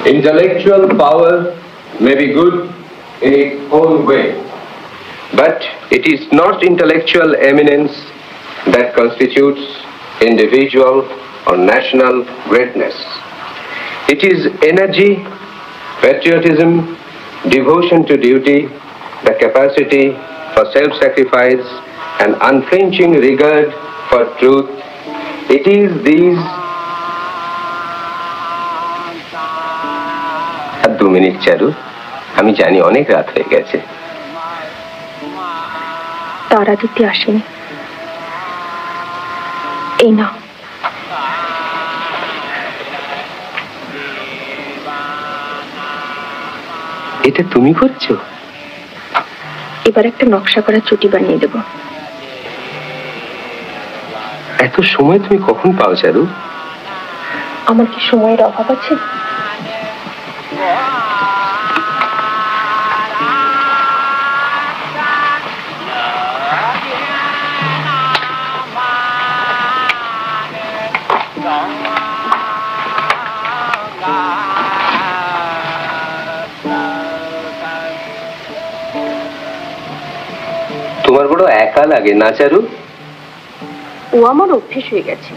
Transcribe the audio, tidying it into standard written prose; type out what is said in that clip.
Intellectual power may be good in its own way, but it is not intellectual eminence that constitutes individual or national greatness. It is energy, patriotism, devotion to duty, the capacity for self-sacrifice, and unflinching regard for truth. It is these 2 minute চারু, আমি জানি অনেক রাত হয়ে গেছে। তারা দিতে আসেনি, এই না। এটা তুমি করছো? এবার একটা নকশা করা চুটি বানিয়ে দেব। এত সময় তুমি কখন পাও চারু? আমার কি সময়ের অভাব আছে? তোমার বড় একা লাগে না চারু? ও আমার অভ্যেস হয়ে গেছে।